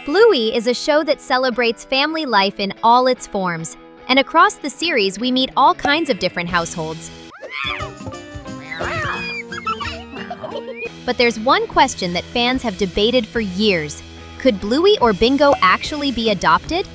Bluey is a show that celebrates family life in all its forms, and across the series we meet all kinds of different households. But there's one question that fans have debated for years. Could Bluey or Bingo actually be adopted?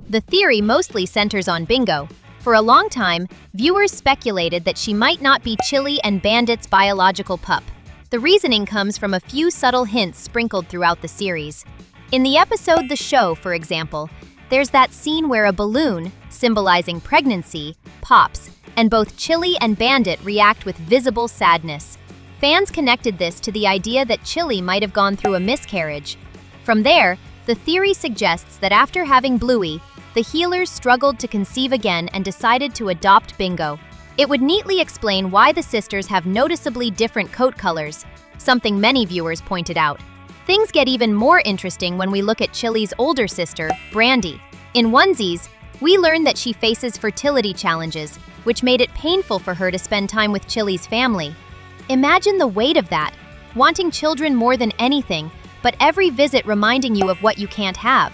The theory mostly centers on Bingo. For a long time, viewers speculated that she might not be Chili and Bandit's biological pup. The reasoning comes from a few subtle hints sprinkled throughout the series. In the episode The Show, for example, there's that scene where a balloon, symbolizing pregnancy, pops, and both Chili and Bandit react with visible sadness. Fans connected this to the idea that Chili might have gone through a miscarriage. From there, the theory suggests that after having Bluey, the healers struggled to conceive again and decided to adopt Bingo. It would neatly explain why the sisters have noticeably different coat colors, something many viewers pointed out. Things get even more interesting when we look at Chili's older sister, Brandy. In Onesies, we learn that she faces fertility challenges, which made it painful for her to spend time with Chili's family. Imagine the weight of that, wanting children more than anything, but every visit reminding you of what you can't have.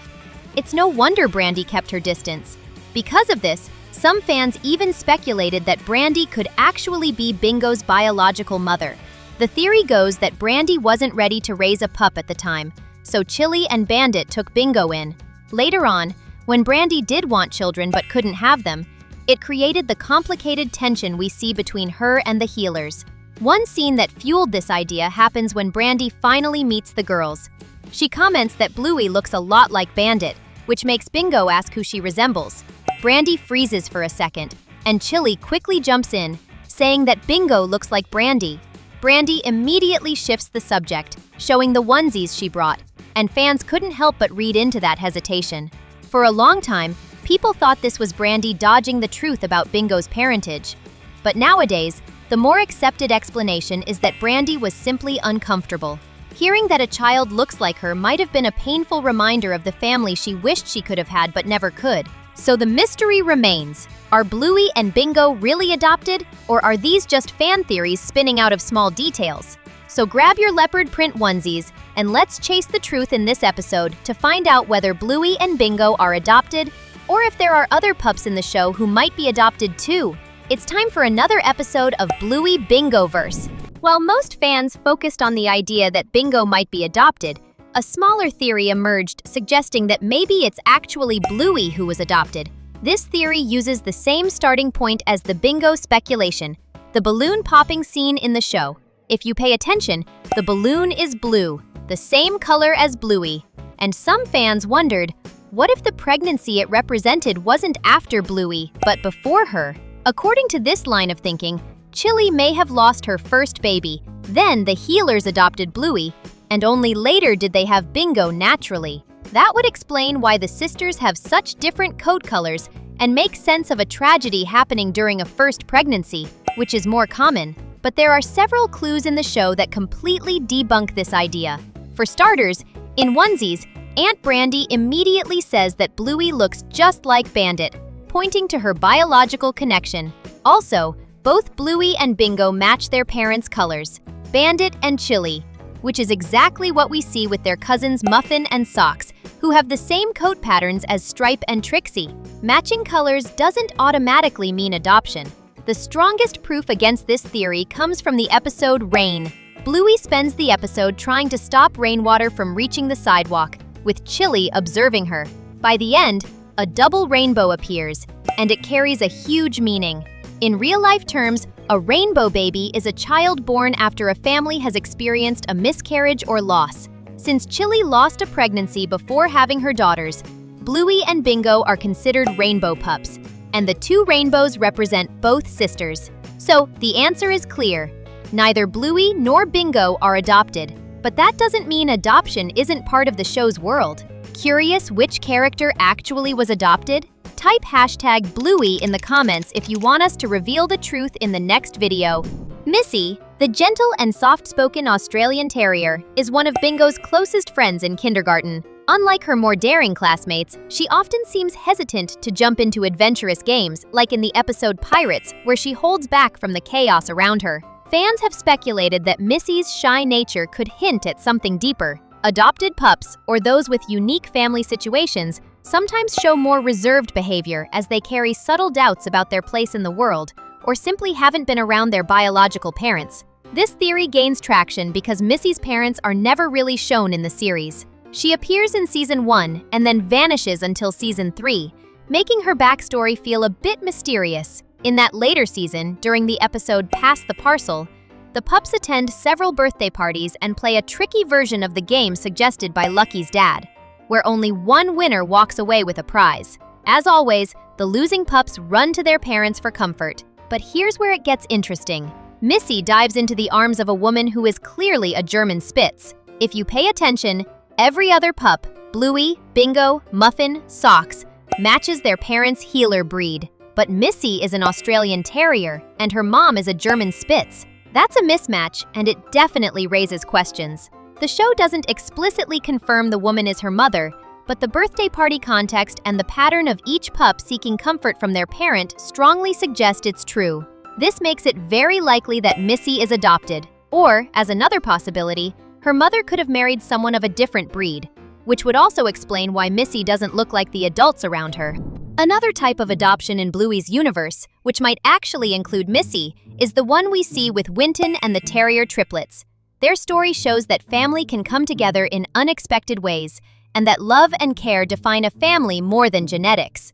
It's no wonder Brandy kept her distance. Because of this, some fans even speculated that Brandy could actually be Bingo's biological mother. The theory goes that Brandy wasn't ready to raise a pup at the time, so Chili and Bandit took Bingo in. Later on, when Brandy did want children but couldn't have them, it created the complicated tension we see between her and the healers. One scene that fueled this idea happens when Brandy finally meets the girls. She comments that Bluey looks a lot like Bandit, which makes Bingo ask who she resembles. Brandy freezes for a second, and Chili quickly jumps in, saying that Bingo looks like Brandy. Brandy immediately shifts the subject, showing the onesies she brought, and fans couldn't help but read into that hesitation. For a long time, people thought this was Brandy dodging the truth about Bingo's parentage. But nowadays, the more accepted explanation is that Brandy was simply uncomfortable. Hearing that a child looks like her might have been a painful reminder of the family she wished she could have had but never could. So the mystery remains. Are Bluey and Bingo really adopted, or are these just fan theories spinning out of small details? So grab your leopard print onesies, and let's chase the truth in this episode to find out whether Bluey and Bingo are adopted, or if there are other pups in the show who might be adopted too. It's time for another episode of Bluey Bingoverse. While most fans focused on the idea that Bingo might be adopted, a smaller theory emerged suggesting that maybe it's actually Bluey who was adopted. This theory uses the same starting point as the Bingo speculation, the balloon popping scene in the show. If you pay attention, the balloon is blue, the same color as Bluey. And some fans wondered, what if the pregnancy it represented wasn't after Bluey, but before her? According to this line of thinking, Chili may have lost her first baby, then the healers adopted Bluey, and only later did they have Bingo naturally. That would explain why the sisters have such different coat colors and make sense of a tragedy happening during a first pregnancy, which is more common. But there are several clues in the show that completely debunk this idea. For starters, in Onesies, Aunt Brandy immediately says that Bluey looks just like Bandit, pointing to her biological connection. Also, both Bluey and Bingo match their parents' colors, Bandit and Chili, which is exactly what we see with their cousins Muffin and Socks, who have the same coat patterns as Stripe and Trixie. Matching colors doesn't automatically mean adoption. The strongest proof against this theory comes from the episode Rain. Bluey spends the episode trying to stop rainwater from reaching the sidewalk, with Chili observing her. By the end, a double rainbow appears, and it carries a huge meaning. In real-life terms, a rainbow baby is a child born after a family has experienced a miscarriage or loss. Since Chili lost a pregnancy before having her daughters, Bluey and Bingo are considered rainbow pups, and the two rainbows represent both sisters. So, the answer is clear. Neither Bluey nor Bingo are adopted, but that doesn't mean adoption isn't part of the show's world. Curious which character actually was adopted? Type hashtag Bluey in the comments if you want us to reveal the truth in the next video. Missy, the gentle and soft-spoken Australian Terrier, is one of Bingo's closest friends in kindergarten. Unlike her more daring classmates, she often seems hesitant to jump into adventurous games, like in the episode Pirates, where she holds back from the chaos around her. Fans have speculated that Missy's shy nature could hint at something deeper. Adopted pups, or those with unique family situations, sometimes show more reserved behavior as they carry subtle doubts about their place in the world, or simply haven't been around their biological parents. This theory gains traction because Missy's parents are never really shown in the series. She appears in Season 1 and then vanishes until Season 3, making her backstory feel a bit mysterious. In that later season, during the episode Pass the Parcel, the pups attend several birthday parties and play a tricky version of the game suggested by Lucky's dad, where only one winner walks away with a prize. As always, the losing pups run to their parents for comfort. But here's where it gets interesting. Missy dives into the arms of a woman who is clearly a German Spitz. If you pay attention, every other pup, Bluey, Bingo, Muffin, Socks, matches their parents' heeler breed. But Missy is an Australian Terrier, and her mom is a German Spitz. That's a mismatch, and it definitely raises questions. The show doesn't explicitly confirm the woman is her mother, but the birthday party context and the pattern of each pup seeking comfort from their parent strongly suggest it's true. This makes it very likely that Missy is adopted, or, as another possibility, her mother could have married someone of a different breed, which would also explain why Missy doesn't look like the adults around her. Another type of adoption in Bluey's universe, which might actually include Missy, is the one we see with Winton and the Terrier triplets. Their story shows that family can come together in unexpected ways, and that love and care define a family more than genetics.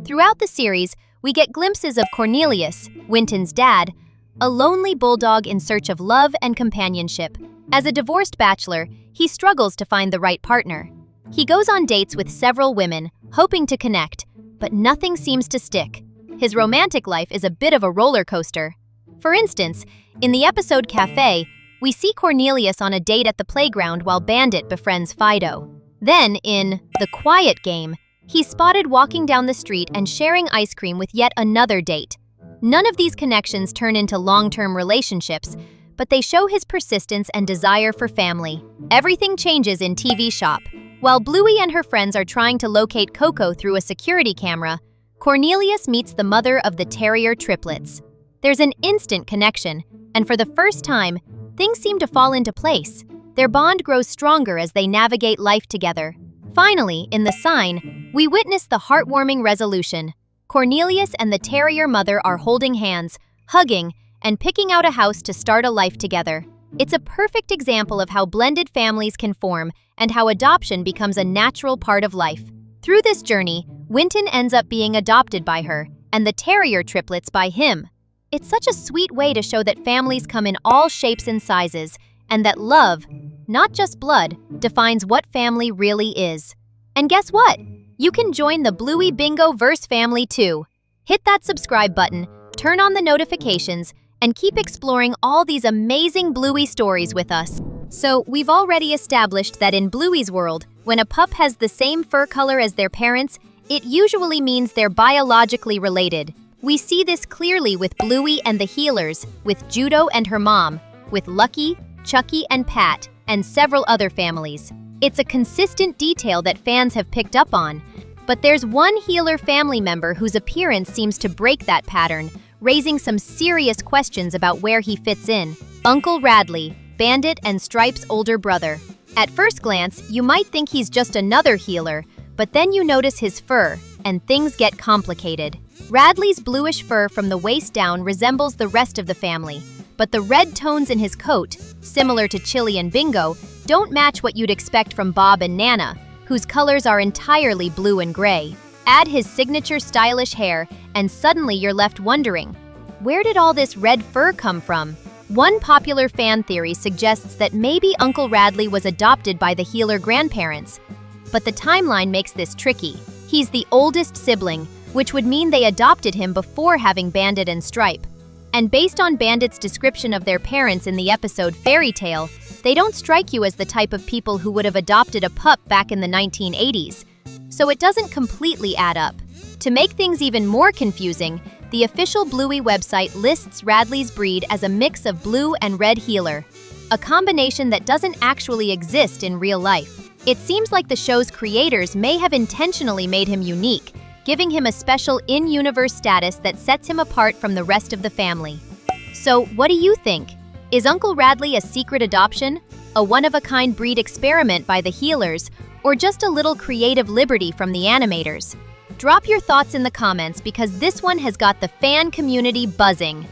Throughout the series, we get glimpses of Cornelius, Winton's dad, a lonely bulldog in search of love and companionship. As a divorced bachelor, he struggles to find the right partner. He goes on dates with several women, hoping to connect, but nothing seems to stick. His romantic life is a bit of a roller coaster. For instance, in the episode Café, we see Cornelius on a date at the playground while Bandit befriends Fido. Then, in The Quiet Game, he's spotted walking down the street and sharing ice cream with yet another date. None of these connections turn into long-term relationships, but they show his persistence and desire for family. Everything changes in TV Shop. While Bluey and her friends are trying to locate Coco through a security camera, Cornelius meets the mother of the Terrier triplets. There's an instant connection, and for the first time, things seem to fall into place. Their bond grows stronger as they navigate life together. Finally, in The Sign, we witness the heartwarming resolution. Cornelius and the Terrier mother are holding hands, hugging, and picking out a house to start a life together. It's a perfect example of how blended families can form and how adoption becomes a natural part of life. Through this journey, Winton ends up being adopted by her, and the Terrier triplets by him. It's such a sweet way to show that families come in all shapes and sizes, and that love, not just blood, defines what family really is. And guess what? You can join the Bluey Bingo Verse family too. Hit that subscribe button, turn on the notifications, and keep exploring all these amazing Bluey stories with us. So, we've already established that in Bluey's world, when a pup has the same fur color as their parents, it usually means they're biologically related. We see this clearly with Bluey and the Healers, with Judo and her mom, with Lucky, Chucky and Pat, and several other families. It's a consistent detail that fans have picked up on. But there's one Healer family member whose appearance seems to break that pattern, raising some serious questions about where he fits in. Uncle Radley, Bandit and Stripe's older brother. At first glance, you might think he's just another Healer, but then you notice his fur, and things get complicated. Radley's bluish fur from the waist down resembles the rest of the family, but the red tones in his coat, similar to Chili and Bingo, don't match what you'd expect from Bob and Nana, whose colors are entirely blue and gray. Add his signature stylish hair, and suddenly you're left wondering, where did all this red fur come from? One popular fan theory suggests that maybe Uncle Radley was adopted by the Healer grandparents, but the timeline makes this tricky. He's the oldest sibling, which would mean they adopted him before having Bandit and Stripe. And based on Bandit's description of their parents in the episode Fairy Tale, they don't strike you as the type of people who would have adopted a pup back in the 1980s. So it doesn't completely add up. To make things even more confusing, the official Bluey website lists Radley's breed as a mix of blue and red Healer, a combination that doesn't actually exist in real life. It seems like the show's creators may have intentionally made him unique, giving him a special in-universe status that sets him apart from the rest of the family. So, what do you think? Is Uncle Radley a secret adoption, a one-of-a-kind breed experiment by the healers, or just a little creative liberty from the animators? Drop your thoughts in the comments because this one has got the fan community buzzing.